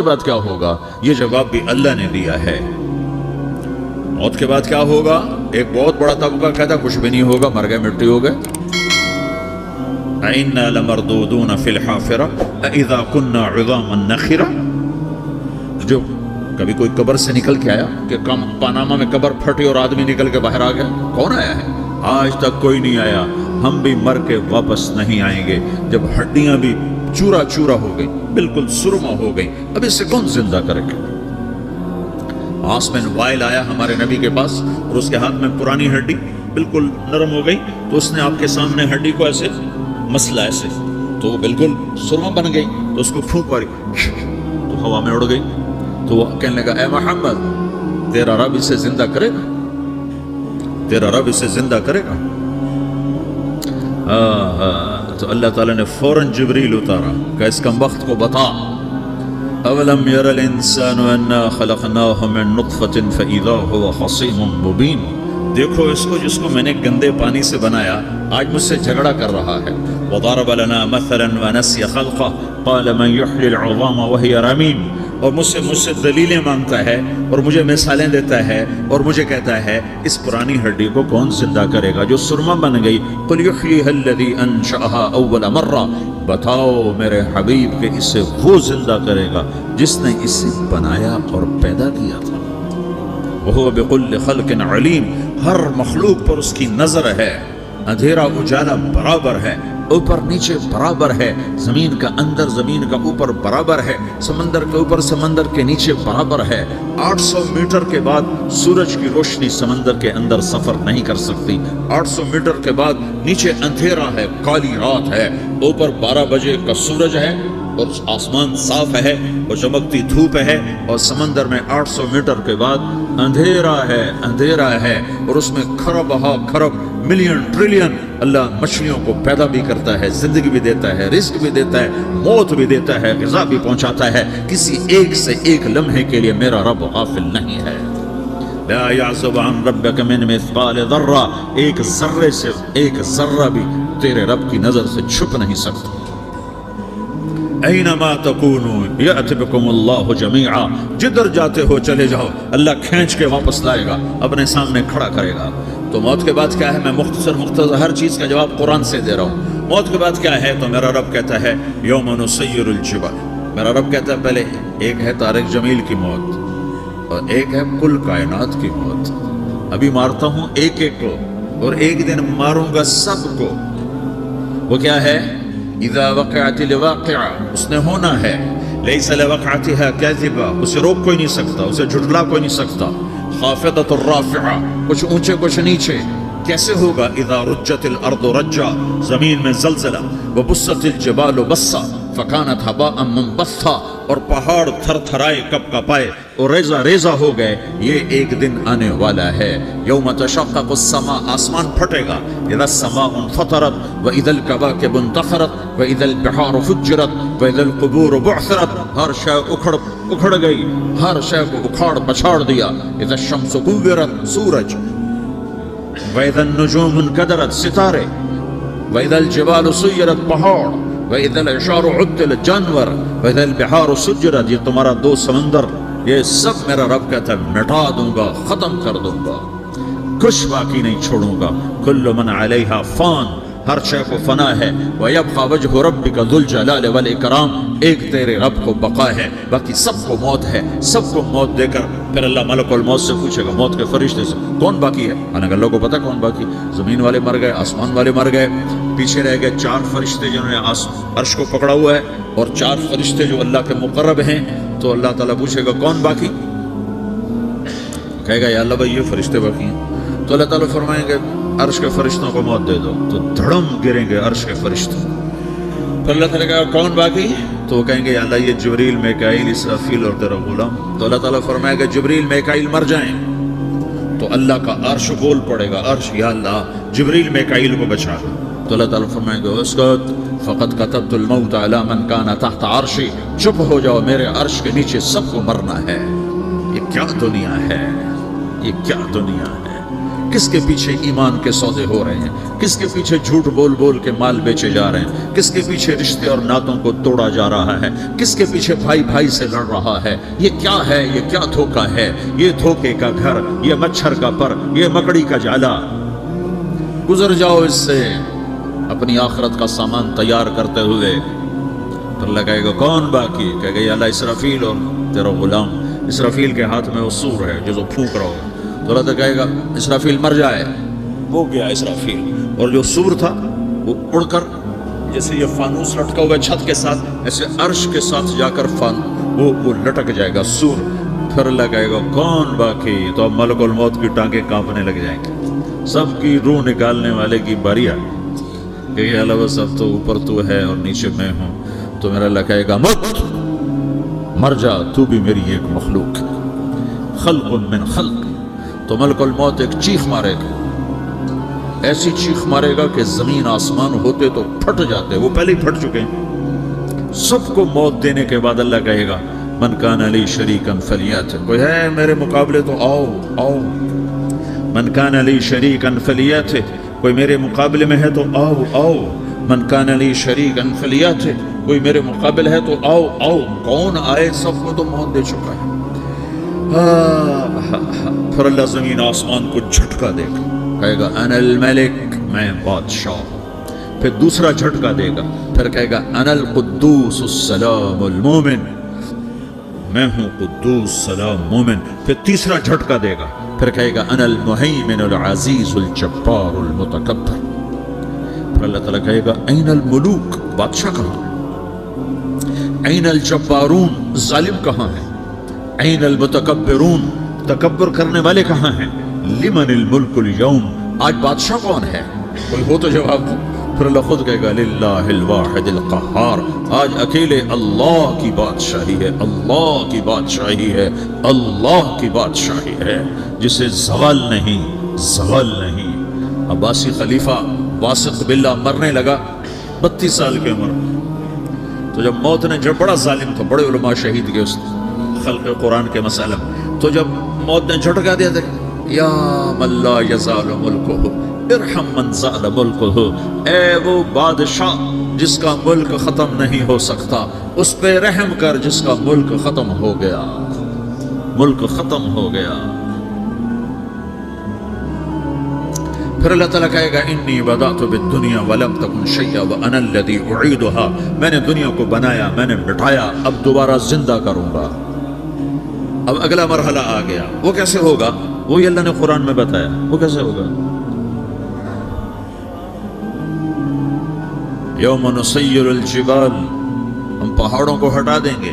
کے بعد کیا ہوگا؟ یہ جواب بھی اللہ نے دیا ہے۔ موت کے بعد کیا ہوگا؟ ایک بہت بڑا طبقہ کہتا کچھ بھی نہیں ہوگا، مر گئے، مٹی ہو گئے۔ اِنَّا لَمَرْدُودُونَ فِي الْحَافِرَةِ أَإِذَا كُنَّا عِظَامًا نَخِرَةً، جو کبھی کوئی قبر سے نکل کے آیا کہ پاناما میں قبر پھٹی اور آدمی نکل کے باہر آ گیا؟ کون آیا ہے؟ آج تک کوئی نہیں آیا۔ ہم بھی مر کے واپس نہیں آئیں گے۔ جب ہڈیاں بھی چورا چورا ہو گئی، بالکل سرما ہو گئی، اب اس سے کون زندہ کرے گا؟ آسمین وائل آیا ہمارے نبی کے پاس اور اس کے ہاتھ میں پرانی ہڈی بالکل نرم ہو گئی، تو اس نے آپ کے سامنے ہڈی کو ایسے مسلا، ایسے تو وہ بالکل سرما بن گئی، تو اس کو پھونک ماری تو ہوا میں اڑ گئی۔ تو وہ کہنے لگا اے محمد، تیرا رب اسے زندہ کرے گا؟ تیرا رب اسے زندہ کرے گا؟ تو اللہ تعالیٰ نے فوراً جبریل اتارا کہ اس کم وقت کو بتا، اولم یر الانسان انا خلقناہ من نطفة فاذا هو خصیم مبین، دیکھو اس کو جس کو میں نے گندے پانی سے بنایا، آج مجھ سے جھگڑا کر رہا ہے۔ وضرب لنا مثلا ونسی خلقہ قال من یحیی العظام وہی رمیم، اور مجھ سے دلیلیں مانگتا ہے اور مجھے مثالیں دیتا ہے اور مجھے کہتا ہے اس پرانی ہڈی کو کون زندہ کرے گا جو سرما بن گئی؟ قل یحییھا الذی انشأھا اول مرہ، بتاؤ میرے حبیب کہ اسے وہ زندہ کرے گا جس نے اسے بنایا اور پیدا کیا تھا۔ وہو بکل خلق علیم، ہر مخلوق پر اس کی نظر ہے، اندھیرا اجالا برابر ہے، اوپر نیچے برابر ہے، زمین کا اندر زمین کا اوپر برابر ہے، سمندر کے اوپر سمندر کے نیچے برابر ہے۔ 800 میٹر کے بعد سورج کی روشنی سمندر کے اندر سفر نہیں کر سکتی۔ 800 میٹر کے بعد نیچے اندھیرا ہے، کالی رات ہے، اوپر 12 بجے کا سورج ہے اور آسمان صاف ہے اور چمکتی دھوپ ہے، اور سمندر میں 800 میٹر کے بعد اندھیرا ہے اور اس میں کھرب ہا کھرب ملین ٹریلین اللہ مچھلیوں کو پیدا بھی کرتا ہے، زندگی بھی دیتا ہے، رزق بھی دیتا ہے، موت بھی دیتا ہے، غذا بھی پہنچاتا ہے۔ کسی ایک سے ایک لمحے کے لیے میرا رب غافل نہیں ہے۔ لا يعزب عن ربك من مثقال ذرہ، ایک ذرے سے ایک ذرہ بھی تیرے رب کی نظر سے چھپ نہیں سکتا۔ اینما تکونوا یأت بکم اللہ جمیعا، جدھر جاتے ہو چلے جاؤ، اللہ کھینچ کے واپس لائے گا، اپنے سامنے کھڑا کرے گا۔ تو موت کے بعد کیا ہے؟ میں مختصر ہر چیز کا جواب قرآن سے دے رہا ہوں۔ موت کے بعد کیا ہے؟ تو میرا رب کہتا ہے یوم نسیر الجبال، میرا رب کہتا ہے پہلے ایک ہے طارق جمیل کی موت اور ایک ہے کل کائنات کی موت۔ ابھی مارتا ہوں ایک ایک کو اور ایک دن ماروں گا سب کو۔ وہ کیا ہے؟ اذا وقعت الواقعہ، اس نے ہونا ہے، لیس لوقعتها کاذبہ، اسے روک کوئی نہیں سکتا، اسے جھٹلا کوئی نہیں سکتا۔ خافضۃ الرافعہ، کچھ اونچے کچھ نیچے۔ کیسے ہوگا؟ اذا رجت الارض رجا، زمین میں زلزلہ، وبست الجبال بسا فکانت ہباء منبثا، اور پہاڑ تھر تھرائے کپ کپائے اور ریزہ ریزہ ہو گئے۔ یہ ایک دن آنے والا ہے۔ یوم تشقق السماء، آسمان پھٹے گا۔ اذا السماء انفطرت واذا الکواکب انتثرت واذا البحار فجرت واذا القبور بعثرت، ہر شے اکھڑ گئی، ہر شے کو اکھاڑ پچھاڑ دیا۔ اذا الشمس کورت، سورج، واذا النجوم انکدرت، ستارے، واذا الجبال سیرت، پہاڑ، وَإِذَا الْعِشَارُ عُدِّلَتْ، جانور، وَإِذَا الْبِحَارُ سُجِّرَتْ، یہ تمہارا دو سمندر، یہ سب میرا رب کہتا ہے مٹا دوں گا، ختم کر دوں گا، کچھ باقی نہیں چھوڑوں گا۔ كُلُّ مَنْ عَلَيْهَا فان، ہر شے کو فنا ہے۔ وَيَبْقَى وَجْهُ رَبِّكَ ذُو الْجَلَالِ وَالْإِكْرَامِ، ایک تیرے رب کو بقا ہے، باقی سب کو موت ہے۔ سب کو موت دے کر پھر اللہ ملک الموت سے پوچھے گا، موت کے فرشتے سے کون باقی ہے؟ اللہ کو پتا کون باقی؟ زمین والے مر گئے، آسمان والے مر گئے، پیچھے رہ گئے 4 فرشتے جنہوں نے عرش کو پکڑا ہوا ہے، اور 4 فرشتے جو اللہ کے مقرب ہیں۔ تو اللہ تعالیٰ پوچھے گا کون باقی؟ کہے گا یا اللہ بھائی یہ فرشتے باقی ہیں۔ تو اللہ تعالیٰ فرمائیں گے عرش کے فرشتوں کو موت دے دو، تو دھڑم گریں گے عرش کے فرشتے۔ تو اللہ تعالیٰ کہا کون باقی؟ تو وہ کہیں گے یا اللہ یہ جبریل، میکائیل، اسرافیل اور تیرا غلام۔ تو اللہ تعالیٰ فرمائے گا جبریل میکائیل مر جائیں، تو اللہ کا عرش بول پڑے گا، عرش یا اللہ جبریل میکائیل کو بچا دو۔ تو اللہ تعالیٰ فرمائیں گے اسکت فقد کتبت الموت علی من کان تحت عرشی، چپ ہو جاؤ، میرے عرش کے نیچے سب کو مرنا ہے۔ یہ کیا دنیا ہے، یہ کیا دنیا ہے۔ کس کے پیچھے ایمان کے سودے ہو رہے ہیں، کس کے پیچھے جھوٹ بول بول کے مال بیچے جا رہے ہیں، کس کے پیچھے رشتے اور ناتوں کو توڑا جا رہا ہے، کس کے پیچھے بھائی بھائی سے لڑ رہا ہے۔ یہ کیا ہے؟ یہ کیا دھوکہ ہے؟ یہ دھوکے کا گھر، یہ مچھر کا پر، یہ مکڑی کا جالا۔ گزر جاؤ اس سے اپنی آخرت کا سامان تیار کرتے ہوئے۔ تو اللہ کہے گا کون باقی؟ کہے گا یا اللہ اسرافیل اور تیرا غلام۔ اسرافیل کے ہاتھ میں وہ سور ہے جو پھونک رہا ہوگا، تو اللہ تو کہے گا اسرافیل مر جائے، وہ گیا اسرافیل، اور جو سور تھا وہ اڑ کر جیسے یہ فانوس لٹکا ہوا چھت کے ساتھ، ایسے عرش کے ساتھ جا کر وہ لٹک جائے گا سور۔ پھر اللہ کہے گا کون باقی؟ تو اب ملک الموت کی ٹانگیں کانپنے لگ جائیں گے، سب کی روح نکالنے والے کی باری آ کہ یہ اللہ سب تو اوپر تو ہے اور نیچے میں ہوں۔ تو میرا اللہ کہے گا مت، مر جا، تو بھی میری ایک مخلوق، خلق من خلق۔ تو ملک الموت ایک چیخ مارے گا، ایسی چیخ مارے گا کہ زمین آسمان ہوتے تو پھٹ جاتے، وہ پہلے ہی پھٹ چکے ہیں۔ سب کو موت دینے کے بعد اللہ کہے گا من کان لی شریکا فلیات، کوئی ہے میرے مقابلے تو آؤ آؤ۔ من کان لی شریکا فلیات، کوئی میرے مقابلے میں ہے تو آؤ آؤ۔ من کان لی شریکا فلیات، کوئی میرے مقابل ہے تو آؤ آؤ۔ کون آئے؟ سب کو تو موت دے چکا ہے۔ پھر اللہ زمین آسمان کو جھٹکا دے گا، کہے گا انا الملک، میں بادشاہ ہوں۔ پھر دوسرا جھٹکا دے گا، پھر کہے گا انا القدوس السلام المومن، میں ہوں قدوس سلام مومن۔ پھر تیسرا جھٹکا دے گا، پھر کہے گا انا المہیمن العزیز الجبار المتکبر۔ پھر اللہ تعالیٰ کہے گا این الملوک، بادشاہ کہاں؟ این الجبارون، ظالم کہاں ہیں؟ این المتکبرون، تکبر کرنے والے کہاں ہیں؟ لمن الملک اليوم، آج بادشاہ کون ہے؟ کوئی ہو تو جواب دو۔ پھر اللہ خود کہے گا للہ الواحد القہار، آج اکیلے اللہ کی بادشاہی ہے، اللہ کی بادشاہی ہے، اللہ کی بادشاہی ہے، جسے زوال نہیں، زوال نہیں۔ عباسی خلیفہ واسق باللہ مرنے لگا 32 سال کی عمر، تو جب موت نے، جب بڑا ظالم تھا، بڑے علماء شہید گئے اس خلق قرآن کے مسئلہ، تو جب موت نے جھٹکا دیا تھا یا من لا یزال ملکہ ارحم من زال ملکہ، اے وہ بادشاہ جس کا ملک ختم نہیں ہو سکتا، اس پہ رحم کر جس کا ملک ختم ہو گیا، ملک ختم ہو گیا۔ پھر اللہ تعالیٰ کہے گا انی بدأت بالدنیا ولم تکن شیئا وانا الذی اعیدها، میں نے دنیا کو بنایا، میں نے مٹایا، اب دوبارہ زندہ کروں گا۔ اب اگلا مرحلہ آ گیا، وہ کیسے ہوگا؟ وہی اللہ نے قرآن میں بتایا، وہ کیسے ہوگا؟ یوم نسیر الجبال، ہم پہاڑوں کو ہٹا دیں گے،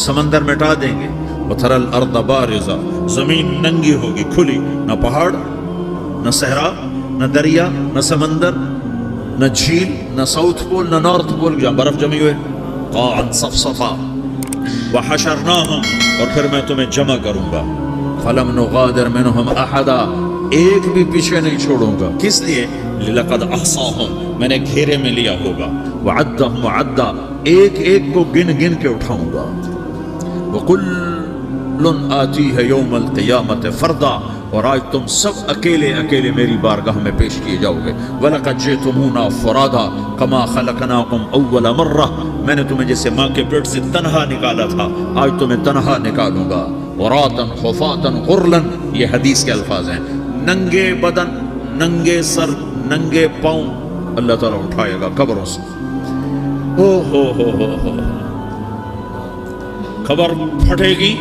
سمندر مٹا دیں گے، وتری الارض بارزہ، زمین ننگی ہوگی، کھلی، نہ پہاڑ، نہ صحرا، نہ دریا، نہ سمندر، نہ جھیل، نہ ساؤتھ پول، نہ نارتھ پول جہاں برف جمی ہوئے، قاعا صفصفا، وحشرناہم، اور پھر میں تمہیں جمع کروں گا، فلم نغادر منہم احدا، ایک بھی پیچھے نہیں چھوڑوں گا، کس لیے؟ لقد احصاہم، میں نے گھیرے میں لیا ہوگا، وعدہم عدا، ایک ایک کو گن گن کے اٹھاؤں گا، وکل آتیہ یوم القیامت فردا، اور آج تم سب اکیلے اکیلے میری بارگاہ میں پیش کیے جاؤ گے۔ وَلَقَدْ جِئْتُمُونَا فُرَادًا كَمَا خَلَقْنَاكُمْ أَوَّلَ مَرَّةٍ، میں نے تمہیں جیسے ماں کے پیٹ سے تنہا نکالا تھا، آج تمہیں تنہا نکالوں گا۔ عُرَاةً خُفَاةً غُرْلًا، یہ حدیث کے الفاظ ہیں، ننگے بدن، ننگے سر، ننگے پاؤں اللہ تعالیٰ اٹھائے گا قبروں سے۔ ہو قبر پھٹے گی،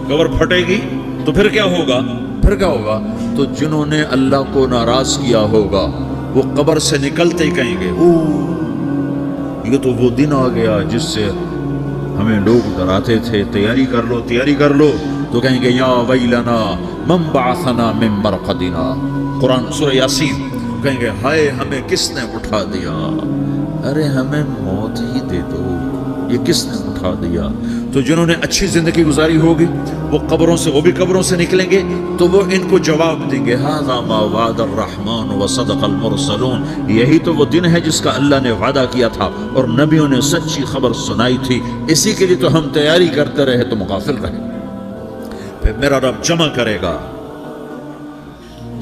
قبر پھٹے گی تو پھر کیا ہوگا؟ پھر کیا ہوگا؟ تو جنہوں نے اللہ کو ناراض کیا ہوگا وہ قبر سے نکلتے ہی کہیں گے یہ تو وہ دن آ گیا جس سے ہمیں لوگ ڈراتے تھے، تیاری کر لو تیاری کر لو، تو کہیں گے یا ویلنا من بعثنا من مرقدنا، قرآن سورہ یاسین، کہیں گے ہائے ہمیں کس نے اٹھا دیا، ارے ہمیں موت ہی دے دو، یہ کس نے اٹھا دیا۔ تو جنہوں نے اچھی زندگی گزاری ہوگی وہ قبروں سے، وہ بھی قبروں سے نکلیں گے تو وہ ان کو جواب دیں گے ھذا ما وعد الرحمن وصدق المرسلون، یہی تو وہ دن ہے جس کا اللہ نے وعدہ کیا تھا اور نبیوں نے سچی خبر سنائی تھی، اسی کے لیے تو ہم تیاری کرتے رہے تو مغافل رہے۔ پھر میرا رب جمع کرے گا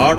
8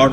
8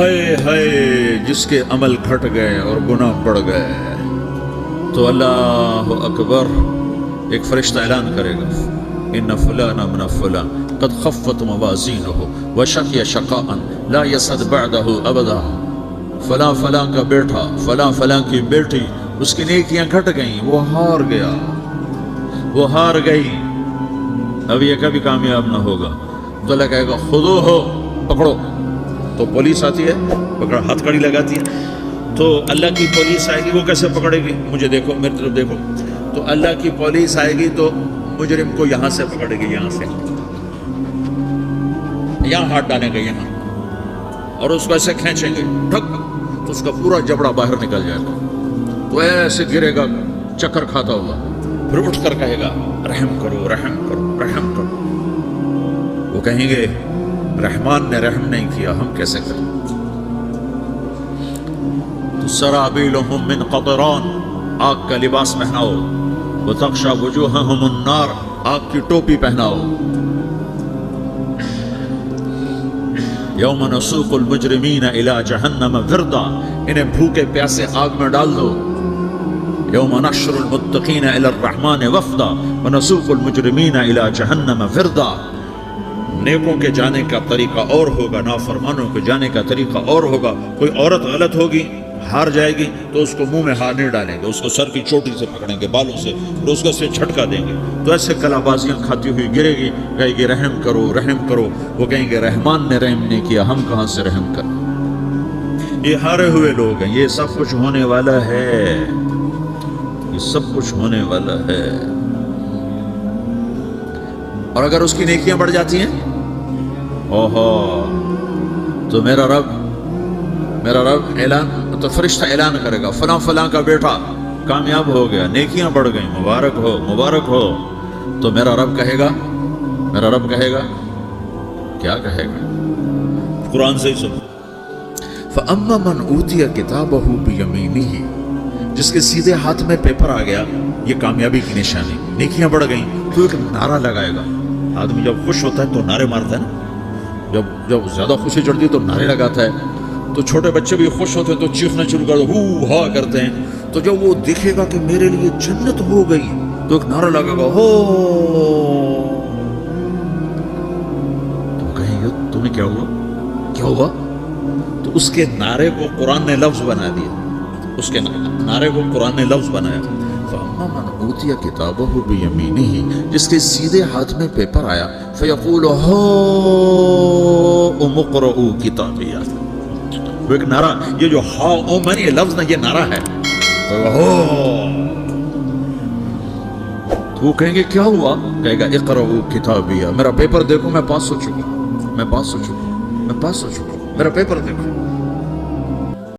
ہائے ہائے جس کے عمل گھٹ گئے اور گناہ بڑھ گئے تو اللہ اکبر ایک فرشتہ اعلان کرے گا ان فلان من فلان قد خفت موازینہ وشقی شقاء لا یسعد بعدہ ابدا، فلاں فلاں کا بیٹا فلاں فلاں کی بیٹی اس کی نیکیاں گھٹ گئیں، وہ ہار گیا، وہ ہار گئی، اب یہ کبھی کامیاب نہ ہوگا۔ تو اللہ کہے گا خودو ہو، پکڑو۔ تو پولیس آتی ہے، پکڑ ہاتھ کڑی لگاتی ہے، تو اللہ کی پولیس آئے گی، وہ کیسے پکڑے گی؟ مجھے دیکھو، میری طرف دیکھو۔ تو اللہ کی پولیس آئے گی تو مجرم کو یہاں سے پکڑے گی، یہاں سے، یہاں ہاتھ ڈالیں گے یہاں، اور اس کو ایسے کھینچیں گے ٹھک، تو اس کا پورا جبڑا باہر نکل جائے گا، تو ایسے گرے گا چکر کھاتا ہوا، پھر اٹھ کر کہے گا رحم کرو رحم کرو رحم کرو۔ وہ کہیں گے رحمان نے رحم نہیں کیا، ہم کیسے کریں؟ تو سرابیلہم من قطران، آگ کا لباس پہناؤ، وتغشی وجوہہم النار، آگ کی ٹوپی پہناؤ۔ یوم نسوق المجرمین الی جہنم وردا، انہیں بھوکے پیاسے آگ میں ڈال دو۔ یوم نحشر المتقین الی الرحمن وفدا ونسوق المجرمین الی جہنم وردا۔ نیکوں کے جانے کا طریقہ اور ہوگا، نافرمانوں کے جانے کا طریقہ اور ہوگا۔ کوئی عورت غلط ہوگی، ہار جائے گی تو اس کو منہ میں ہار نہیں ڈالیں گے، اس کو سر کی چوٹی سے پکڑیں گے، بالوں سے، اور اس کو سے جھٹکا دیں گے، تو ایسے کلا بازیاں کھاتی ہوئی گرے گی، کہے گی رحم کرو رحم کرو۔ وہ کہیں گے رحمان نے رحم نہیں کیا، ہم کہاں سے رحم کریں؟ یہ ہارے ہوئے لوگ ہیں، یہ سب کچھ ہونے والا ہے، یہ سب کچھ ہونے والا ہے۔ اور اگر اس کی نیکیاں بڑھ جاتی ہیں، اوہو، تو میرا رب اعلان، تو فرشتہ اعلان کرے گا فلاں فلاں کا بیٹا کامیاب ہو گیا، نیکیاں بڑھ گئیں، مبارک ہو مبارک ہو۔ تو میرا رب کہے گا کیا کہے گا؟ قرآن سے ہی سنو۔ فَأَمَّا مَنْ أُوتِيَ كِتَابَهُ بِيَمِينِهِ، جس کے سیدھے ہاتھ میں پیپر آ گیا، یہ کامیابی کی نشانی، نیکیاں بڑھ گئیں، تو ایک نعرہ لگائے گا۔ آدمی جب خوش ہوتا ہے تو نعرے مارتا ہے نا، جب زیادہ خوشی چڑھتی ہے تو نعرے لگاتا ہے۔ تو چھوٹے بچے بھی خوش ہوتے ہیں تو چیخنا شروع کر دو، ہو ہا کرتے ہیں۔ تو جب وہ دیکھے گا کہ میرے لیے جنت ہو گئی تو ایک نعرہ لگے گا، ہو۔ تو کہیں گے تمہیں کیا ہوا؟ تو اس کے نعرے کو قرآن نے لفظ بنا دیا، اس کے نعرے کو قرآن نے لفظ بنایا۔ فَأَمَّا مَنْ أُوتِيَ كِتَابَهُ بِيَمِينِهِ، جس کے سیدھے ہاتھ میں پیپر آیا، فَيَقُولُ هَاؤْمُ اقْرَءُوا كِتَابِيَهْ، وہ ایک نعرہ، یہ جو ہا او من یہ لفظ نہ، یہ نعرہ ہے۔ تو وہ کہیں گے کیا ہوا؟ کہے گا اقرؤوا کتابیہ، میرا پیپر دیکھو، میں پاس ہو چکا، میرا پیپر دیکھو۔